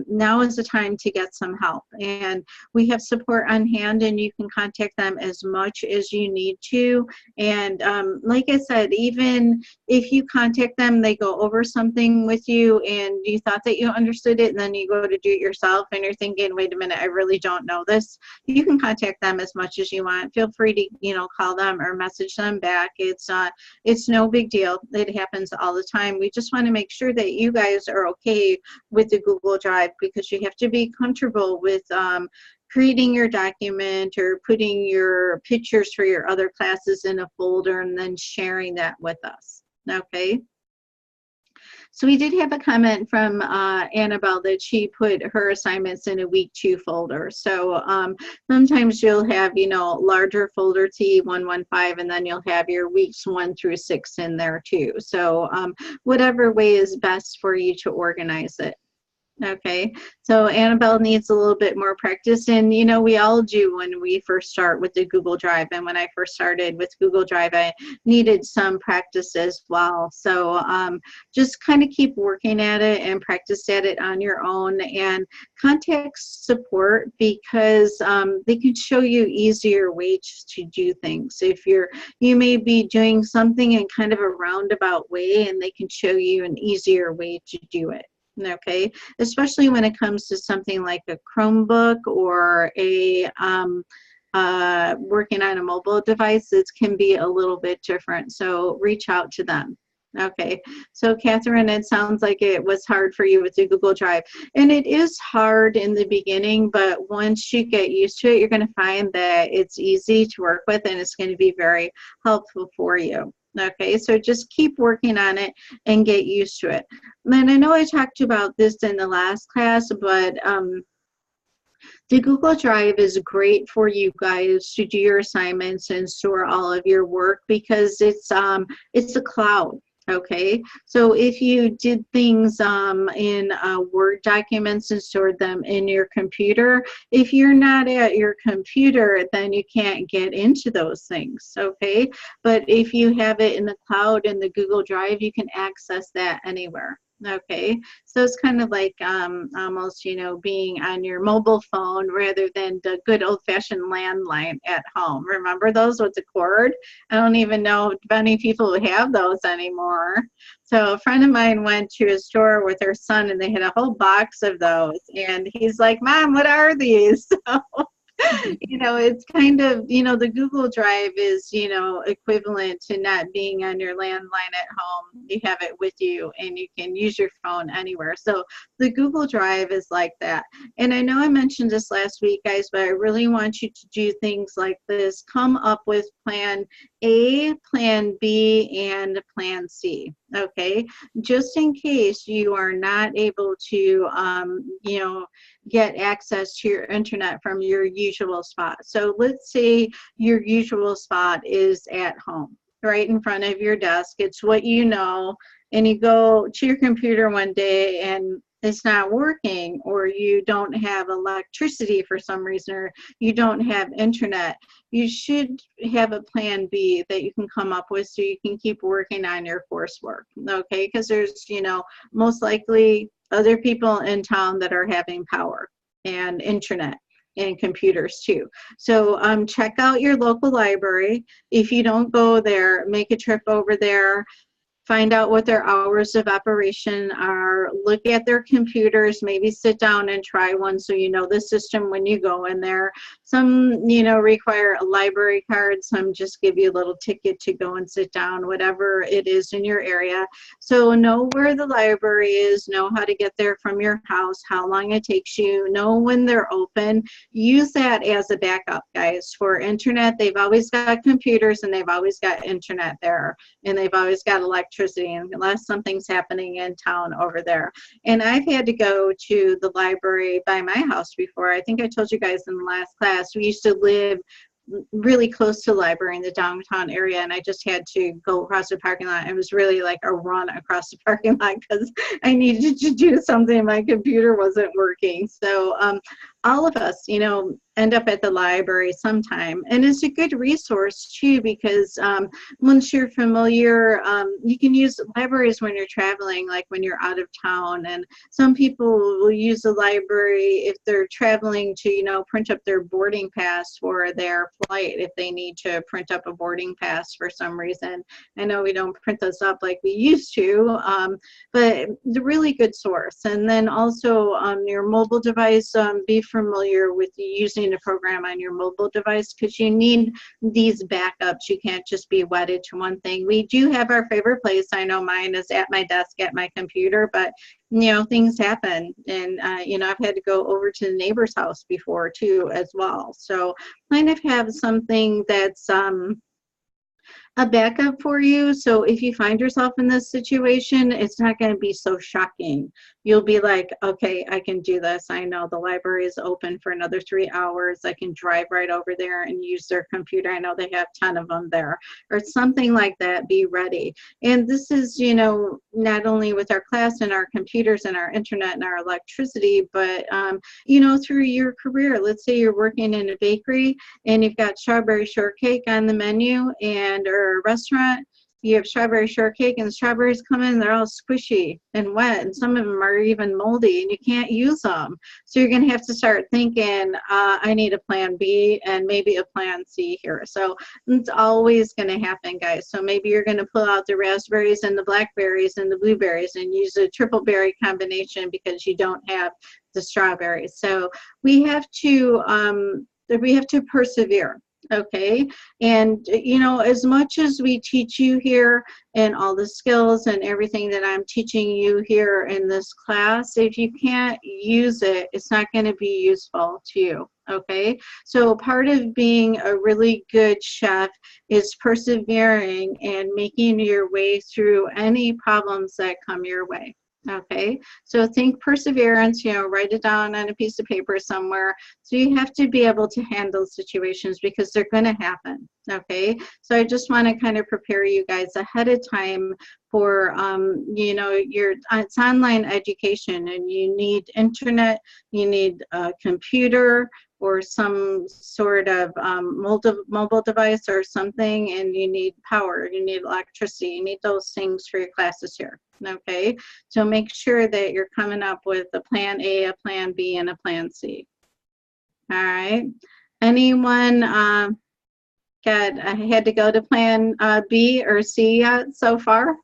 now is the time to get some help. And we have support on hand, and you can contact them as much as you need to. And like I said, even if you contact them, they go over something with you and you thought that you understood it, and then you go to do it yourself and you're thinking, wait a minute, I really don't know this. You can contact them as much as you want. Feel free to, you know, call them or message them back. It's no big deal. It happens all the time. We just want to make sure that you guys are okay with the Google Drive, because you have to be comfortable with creating your document or putting your pictures for your other classes in a folder and then sharing that with us. Okay. So we did have a comment from Annabelle that she put her assignments in a week 2 folder. So sometimes you'll have, you know, larger folder T115, and then you'll have your weeks 1 through 6 in there too. So whatever way is best for you to organize it. Okay, so Annabelle needs a little bit more practice, and you know, we all do when we first start with the Google Drive. And when I first started with Google Drive, I needed some practice as well. So just kind of keep working at it and practice at it on your own, and contact support, because they can show you easier ways to do things. If you may be doing something in kind of a roundabout way, and they can show you an easier way to do it. Okay, especially when it comes to something like a Chromebook or a working on a mobile device, it can be a little bit different. So reach out to them. Okay, so Catherine, it sounds like it was hard for you with the Google Drive. And it is hard in the beginning, but once you get used to it, you're going to find that it's easy to work with, and it's going to be very helpful for you. Okay, so just keep working on it and get used to it. And I know I talked about this in the last class, but the Google Drive is great for you guys to do your assignments and store all of your work, because it's a cloud. Okay, so if you did things in Word documents and stored them in your computer, if you're not at your computer, then you can't get into those things. Okay, but if you have it in the cloud in the Google Drive, you can access that anywhere. Okay, so it's kind of like almost, you know, being on your mobile phone rather than the good old-fashioned landline at home. Remember those with the cord? I don't even know if any people who have those anymore. So a friend of mine went to a store with her son, and they had a whole box of those. And he's like, "Mom, what are these?" So, you know, it's kind of, you know, the Google Drive is, you know, equivalent to not being on your landline at home. You have it with you, and you can use your phone anywhere. So the Google Drive is like that. And I know I mentioned this last week, guys, but I really want you to do things like this. Come up with plan A, plan B, and plan C. Okay, just in case you are not able to, you know, get access to your internet from your usual spot. So let's say your usual spot is at home, right in front of your desk. It's what you know, and you go to your computer one day and it's not working, or you don't have electricity for some reason, or you don't have internet. You should have a plan B that you can come up with so you can keep working on your coursework, okay? Because there's, you know, most likely other people in town that are having power and internet and computers too. So check out your local library. If you don't go there, make a trip over there. Find out what their hours of operation are, look at their computers, maybe sit down and try one so you know the system when you go in there. Some, you know, require a library card, some just give you a little ticket to go and sit down, whatever it is in your area. So know where the library is, know how to get there from your house, how long it takes you, know when they're open. Use that as a backup, guys. For internet, they've always got computers and they've always got internet there, and they've always got electricity, unless something's happening in town over there. And I've had to go to the library by my house before. I think I told you guys in the last class, we used to live really close to the library in the downtown area, and I just had to go across the parking lot. It was really like a run across the parking lot because I needed to do something. My computer wasn't working. So all of us, you know, end up at the library sometime. And it's a good resource too, because once you're familiar, you can use libraries when you're traveling, like when you're out of town. And some people will use the library if they're traveling to, you know, print up their boarding pass for their flight, if they need to print up a boarding pass for some reason. I know we don't print those up like we used to, but it's a really good source. And then also your mobile device, be familiar with using a program on your mobile device, because you need these backups. You can't just be wedded to one thing. We do have our favorite place. I know mine is at my desk at my computer, but you know, things happen, and you know, I've had to go over to the neighbor's house before too as well. So kind of have something that's a backup for you. So if you find yourself in this situation, it's not going to be so shocking. You'll be like, okay, I can do this. I know the library is open for another 3 hours. I can drive right over there and use their computer. I know they have 10 of them there, or something like that. Be ready. And this is, you know, not only with our class and our computers and our internet and our electricity, but, you know, through your career. Let's say you're working in a bakery and you've got strawberry shortcake on the menu, and or a restaurant, you have strawberry shortcake and the strawberries come in, they're all squishy and wet, and some of them are even moldy and you can't use them. So you're going to have to start thinking, I need a plan B and maybe a plan C here. So it's always going to happen, guys. So maybe you're going to pull out the raspberries and the blackberries and the blueberries and use a triple berry combination because you don't have the strawberries. So we have to persevere. Okay. And, you know, as much as we teach you here and all the skills and everything that I'm teaching you here in this class, if you can't use it, it's not going to be useful to you. Okay. So part of being a really good chef is persevering and making your way through any problems that come your way. Okay, so think perseverance, you know, write it down on a piece of paper somewhere. So you have to be able to handle situations because they're going to happen. Okay, so I just want to kind of prepare you guys ahead of time for, you know, it's online education and you need internet, you need a computer or some sort of mobile device or something, and you need power, you need electricity, you need those things for your classes here. Okay, so make sure that you're coming up with a plan A, a plan B, and a plan C. All right, anyone had to go to plan B or C yet so far?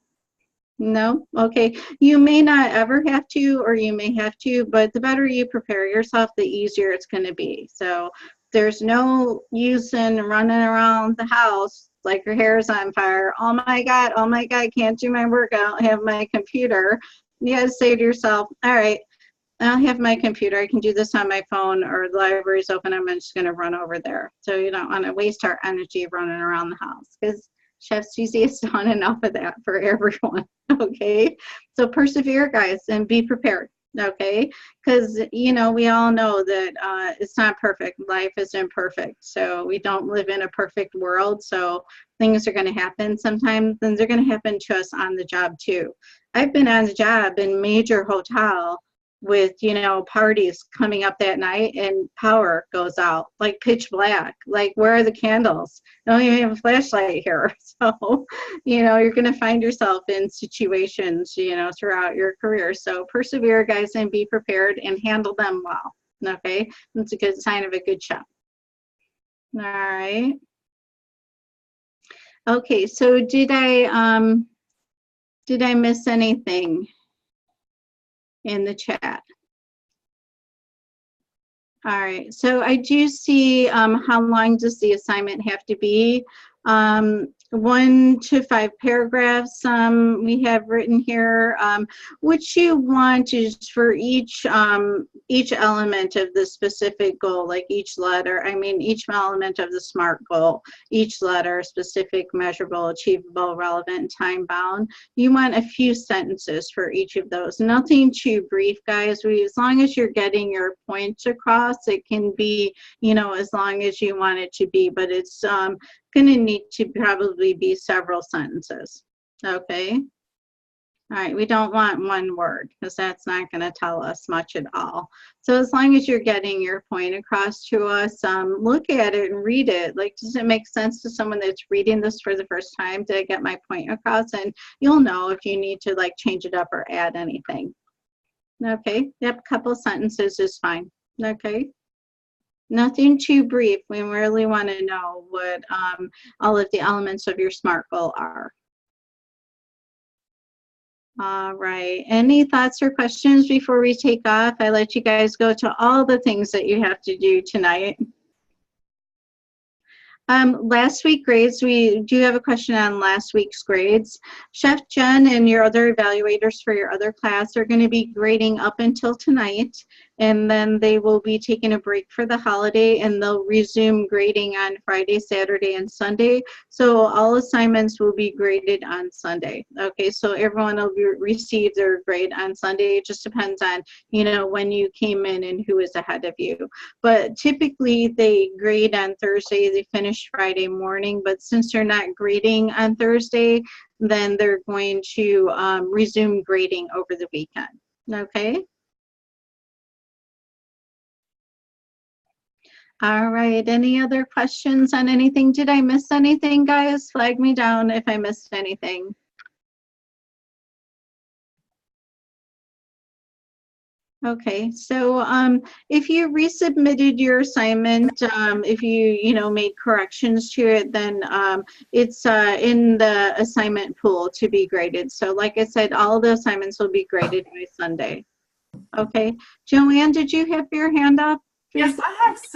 No? Okay. You may not ever have to, or you may have to, but the better you prepare yourself, the easier it's going to be. So there's no use in running around the house like your hair is on fire. Oh my God, can't do my work. I don't have my computer. You got to say to yourself, all right, I don't have my computer. I can do this on my phone, or the library's open. I'm just going to run over there. So you don't want to waste our energy running around the house, because Chef Susie has done enough of that for everyone. Okay, so persevere, guys, and be prepared. Okay, because, you know, we all know that it's not perfect. Life is imperfect, so we don't live in a perfect world. So things are going to happen sometimes, and they're going to happen to us on the job too. I've been on the job in major hotel with, you know, parties coming up that night and power goes out, like pitch black. Like, where are the candles? I don't even have a flashlight here. So, you know, you're going to find yourself in situations, you know, throughout your career. So persevere, guys, and be prepared and handle them well. Okay, that's a good sign of a good chef. All right. Okay, so did I miss anything in the chat? All right, so I do see how long does the assignment have to be? 1 to 5 paragraphs we have written here. What you want is for each element of the specific goal, like each letter, each element of the SMART goal, each letter, specific, measurable, achievable, relevant, time bound. You want a few sentences for each of those. Nothing too brief, guys. As long as you're getting your points across, it can be, you know, as long as you want it to be, but it's going to need to probably be several sentences. Okay. All right. We don't want one word, because that's not going to tell us much at all. So as long as you're getting your point across to us, look at it and read it. Like, does it make sense to someone that's reading this for the first time? Did I get my point across? And you'll know if you need to, like, change it up or add anything. Okay. Yep. A couple sentences is fine. Okay. Nothing too brief. We really want to know what all of the elements of your SMART goal are. All right. Any thoughts or questions before we take off? I let you guys go to all the things that you have to do tonight. Last week grades, we do have a question on last week's grades. Chef Jen and your other evaluators for your other class are going to be grading up until tonight. and then they will be taking a break for the holiday, and they'll resume grading on Friday, Saturday, and Sunday. So all assignments will be graded on Sunday. Okay, so everyone will receive their grade on Sunday. It just depends on, you know, when you came in and who is ahead of you. But typically they grade on Thursday, they finish Friday morning, but since they're not grading on Thursday, then they're going to resume grading over the weekend. Okay. All right, any other questions on anything? Did I miss anything, guys? Flag me down if I missed anything. Okay, so if you resubmitted your assignment, if you made corrections to it, then it's in the assignment pool to be graded. So like I said, all the assignments will be graded by Sunday. Okay, Joanne, did you have your hand up? Yes,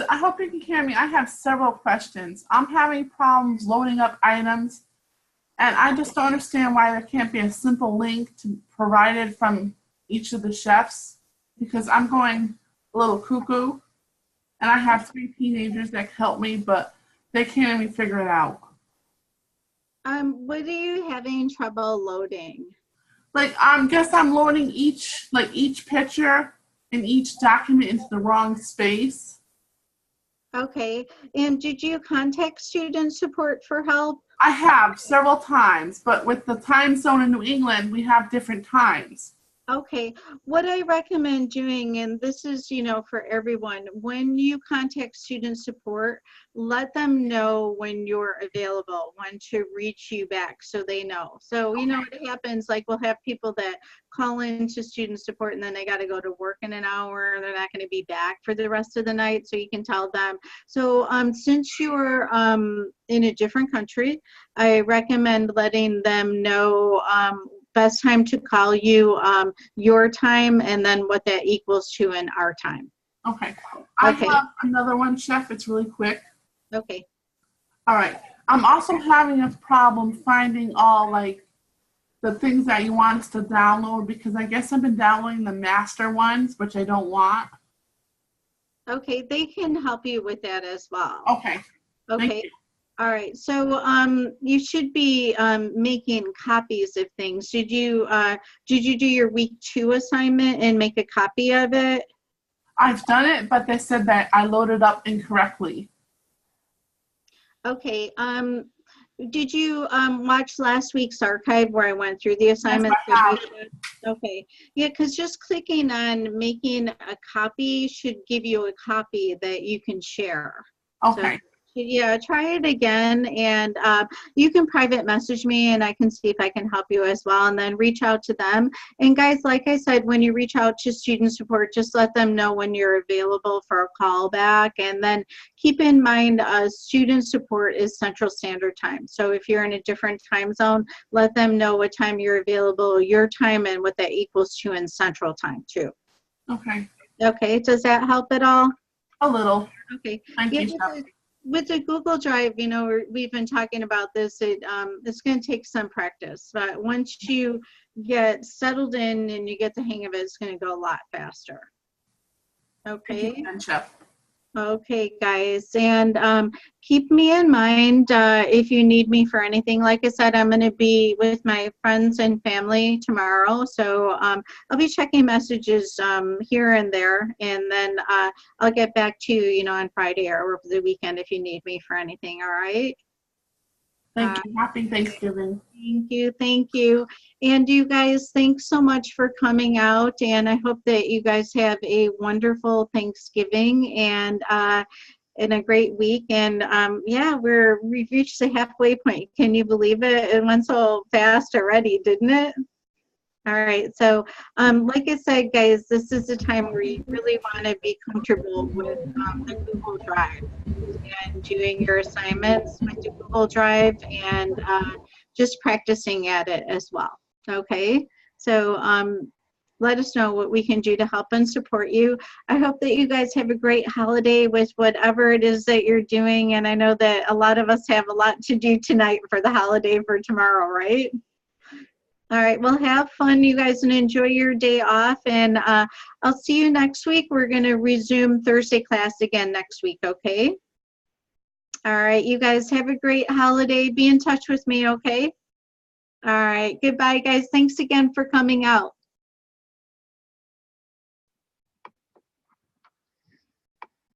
I hope you can hear me. I have several questions. I'm having problems loading up items, and I just don't understand why there can't be a simple link provided from each of the chefs, because I'm going a little cuckoo, and I have 3 teenagers that help me, but they can't even figure it out. What are you having trouble loading? Like, guess I'm loading each picture in each document into the wrong space. Okay, and did you contact student support for help? I have several times, but with the time zone in New England, we have different times. Okay, what I recommend doing, and this is, for everyone, when you contact student support, let them know when you're available, when to reach you back so they know. So, what happens, like we'll have people that call into student support and then they got to go to work in an hour and they're not going to be back for the rest of the night. So you can tell them. So since you're in a different country, I recommend letting them know best time to call you, your time, and then what that equals to in our time. Okay. I have another one, Chef. It's really quick. Okay. All right. I'm also having a problem finding all the things that you want us to download, because I guess I've been downloading the master ones, which I don't want. Okay, they can help you with that as well. Okay. Okay. Thank you. All right, so you should be making copies of things. Did you do your week 2 assignment and make a copy of it? I've done it, but they said that I loaded up incorrectly. Okay. Did you watch last week's archive where I went through the assignments? Yes, I have. Okay. Yeah, because just clicking on making a copy should give you a copy that you can share. Okay. So, yeah, try it again, and you can private message me and I can see if I can help you as well, and then reach out to them. And guys, like I said, when you reach out to student support, just let them know when you're available for a call back, and then keep in mind student support is Central Standard Time. So if you're in a different time zone, let them know what time you're available, your time, and what that equals to in Central Time too. Okay. Okay, does that help at all? A little. Okay. Thank you, Chef. With the Google Drive, we've been talking about this. It's going to take some practice, but once you get settled in and you get the hang of it, it's going to go a lot faster. Okay. Thank you, Chef. Okay, guys, and keep me in mind if you need me for anything. Like I said, I'm going to be with my friends and family tomorrow, so I'll be checking messages here and there, and then I'll get back to you, on Friday or over the weekend if you need me for anything. All right. Thank you. Happy Thanksgiving. Thank you. Thank you. And you guys, thanks so much for coming out. And I hope that you guys have a wonderful Thanksgiving and a great week. And yeah, we've reached the halfway point. Can you believe it? It went so fast already, didn't it? All right, so like I said, guys, this is the time where you really want to be comfortable with the Google Drive and doing your assignments with the Google Drive and just practicing at it as well, okay? So let us know what we can do to help and support you. I hope that you guys have a great holiday with whatever it is that you're doing, and I know that a lot of us have a lot to do tonight for the holiday for tomorrow, right? All right, well, have fun, you guys, and enjoy your day off. And I'll see you next week. We're going to resume Thursday class again next week, okay? All right, you guys have a great holiday. Be in touch with me, okay? All right, goodbye, guys. Thanks again for coming out.